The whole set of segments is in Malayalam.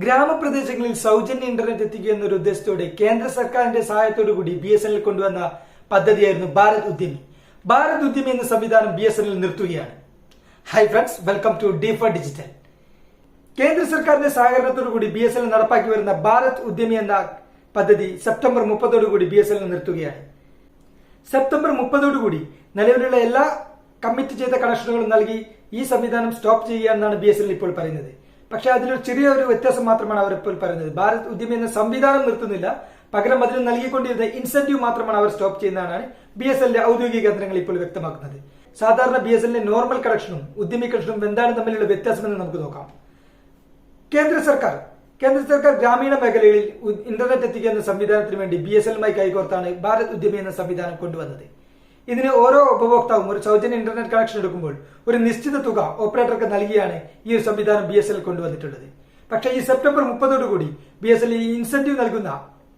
ഗ്രാമപ്രദേശങ്ങളിൽ സൗജന്യ ഇന്റർനെറ്റ് എത്തിക്കുക എന്നൊരു ഉദ്ദേശത്തോടെ കേന്ദ്ര സർക്കാരിന്റെ സഹായത്തോടുകൂടി BSNL കൊണ്ടുവന്ന പദ്ധതിയായിരുന്നു ഭാരത് ഉദ്യമി. ഭാരത് ഉദ്യമി എന്ന സംവിധാനം BSNL നിർത്തുകയാണ്. ഹായ് ഫ്രണ്ട്സ്, വെൽക്കം ടു ഡീഫർ ഡിജിറ്റൽ. കേന്ദ്ര സർക്കാരിന്റെ സഹകരണത്തോടുകൂടി BSNL നടപ്പാക്കി വരുന്ന ഭാരത് ഉദ്യമി എന്ന പദ്ധതി സെപ്റ്റംബർ 30 BSNL നിർത്തുകയാണ്. സെപ്റ്റംബർ 30 നിലവിലുള്ള എല്ലാ കമ്മിറ്റ് ചെയ്ത കണക്ഷനുകളും നൽകി ഈ സംവിധാനം സ്റ്റോപ്പ് ചെയ്യുകയാണെന്നാണ് BSNL ഇപ്പോൾ പറയുന്നത്. പക്ഷേ അതിലൊരു ചെറിയൊരു വ്യത്യാസം മാത്രമാണ് അവർ ഇപ്പോൾ പറയുന്നത്. ഭാരത് ഉദ്യമി എന്ന സംവിധാനം നിർത്തുന്നില്ല, പകരം അതിന് നൽകിക്കൊണ്ടിരുന്ന ഇൻസെന്റീവ് മാത്രമാണ് അവർ സ്റ്റോപ്പ് ചെയ്യുന്നതാണ് BSNL ഔദ്യോഗിക കേന്ദ്രങ്ങൾ ഇപ്പോൾ വ്യക്തമാക്കുന്നത്. സാധാരണ BSNL നോർമൽ കണക്ഷനും ഉദ്യമി കണക്ഷനും എന്താണ് തമ്മിലുള്ള വ്യത്യാസമെന്ന് നമുക്ക് നോക്കാം. കേന്ദ്ര സർക്കാർ ഗ്രാമീണ മേഖലകളിൽ ഇന്റർനെറ്റ് എത്തിക്കുക എന്ന സംവിധാനത്തിന് വേണ്ടി BSNL കൈകോർത്താണ് ഭാരത് ഉദ്യമി എന്ന സംവിധാനം കൊണ്ടുവന്നത്. ഇതിന് ഓരോ ഉപഭോക്താവും ഒരു സൗജന്യ ഇന്റർനെറ്റ് കണക്ഷൻ എടുക്കുമ്പോൾ ഒരു നിശ്ചിത തുക ഓപ്പറേറ്റർക്ക് നൽകിയാണ് ഈ ഒരു സംവിധാനം BSNL കൊണ്ടുവന്നിട്ടുള്ളത്. പക്ഷേ ഈ സെപ്റ്റംബർ 30 BSNL ഈ ഇൻസെന്റീവ് നൽകുന്ന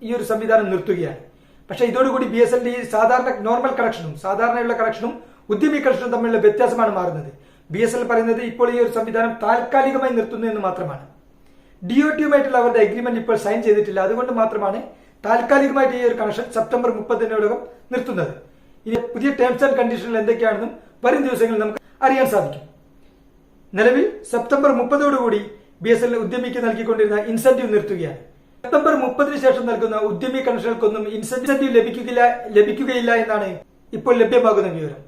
ഈ ഒരു സംവിധാനം നിർത്തുകയാണ്. പക്ഷേ ഇതോടുകൂടി BSNL ഈ സാധാരണ നോർമൽ കണക്ഷനും സാധാരണയുള്ള കണക്ഷനും ഉദ്യമി കണക്ഷനും തമ്മിലുള്ള വ്യത്യാസമാണ് മാറുന്നത്. BSNL പറയുന്നത് ഇപ്പോൾ ഈ ഒരു സംവിധാനം താൽക്കാലികമായി നിർത്തുന്നു എന്ന് മാത്രമാണ്. DOTയുമായിട്ടുള്ള അവരുടെ അഗ്രിമെന്റ് ഇപ്പോൾ സൈൻ ചെയ്തിട്ടില്ല. അതുകൊണ്ട് മാത്രമാണ് താൽക്കാലികമായിട്ട് ഈ ഒരു കണക്ഷൻ സെപ്റ്റംബർ 30 നിർത്തുന്നത്. ഇനി പുതിയ ടേംസ് ആൻഡ് കണ്ടീഷനുകൾ എന്തൊക്കെയാണെന്നും വരും ദിവസങ്ങളിൽ നമുക്ക് അറിയാൻ സാധിക്കും. നിലവിൽ സെപ്റ്റംബർ 30 BSNL ഉദ്യമിക്ക് നൽകിക്കൊണ്ടിരുന്ന ഇൻസെന്റീവ് നിർത്തുകയാണ്. സെപ്റ്റംബർ 30 ശേഷം നൽകുന്ന ഉദ്യമി കണക്ഷനുകൾക്കൊന്നും ഇൻസെന്റീവ് ലഭിക്കുകയില്ല എന്നാണ് ഇപ്പോൾ ലഭ്യമാകുന്ന വിവരം.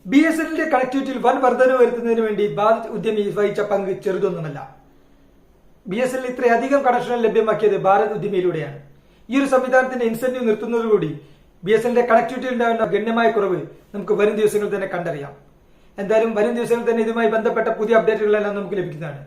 BSNLന്റെ കണക്ടിവിറ്റിയിൽ വൻ വർധന വരുത്തുന്നതിന് വേണ്ടി ഭാരത് ഉദ്യമി വഹിച്ച പങ്ക് ചെറുതൊന്നുമല്ല. BSNL ഇത്രയധികം കണക്ഷനുകൾ ലഭ്യമാക്കിയത് ഭാരത് ഉദ്യമിയിലൂടെയാണ്. ഈ ഒരു സംവിധാനത്തിന്റെ ഇൻസെന്റീവ് നിർത്തുന്നതോടുകൂടി BSNLന്റെ കണക്ടിവിറ്റിയിൽ ഉണ്ടാകുന്ന ഗണ്യമായ കുറവ് നമുക്ക് വരും ദിവസങ്ങളിൽ തന്നെ കണ്ടറിയാം. എന്തായാലും വരും ദിവസങ്ങളിൽ തന്നെ ഇതുമായി ബന്ധപ്പെട്ട പുതിയ അപ്ഡേറ്റുകളെല്ലാം നമുക്ക് ലഭിക്കുന്നതാണ്.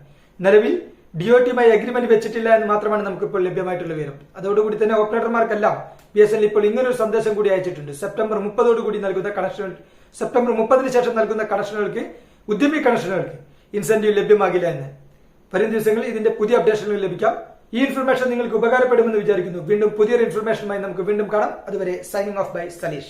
നിലവിൽ DOTയുമായി അഗ്രിമെന്റ് വെച്ചിട്ടില്ല എന്ന് മാത്രമാണ് നമുക്കിപ്പോൾ ലഭ്യമായിട്ടുള്ള വിവരം. അതോടുകൂടി തന്നെ ഓപ്പറേറ്റർമാർക്കെല്ലാം BSNL ഇപ്പോൾ ഇങ്ങനൊരു സന്ദേശം കൂടി അയച്ചിട്ടുണ്ട്. സെപ്റ്റംബർ 30 നൽകുന്ന കണക്ഷനുകൾ സെപ്റ്റംബർ 30 ശേഷം നൽകുന്ന കണക്ഷനുകൾക്ക് ഉദ്യമി കണക്ഷനുകൾക്ക് ഇൻസെന്റീവ് ലഭ്യമാകില്ല എന്ന്. വരും ദിവസങ്ങളിൽ ഇതിന്റെ പുതിയ അപ്ഡേഷനുകൾ ലഭിക്കാം. ഈ ഇൻഫർമേഷൻ നിങ്ങൾക്ക് ഉപകാരപ്പെടുമെന്ന് വിചാരിക്കുന്നു. വീണ്ടും പുതിയൊരു ഇൻഫർമേഷനുമായി നമുക്ക് വീണ്ടും കാണാം. അതുവരെ സൈനിങ് ഓഫ് ബൈ സലീഷ്.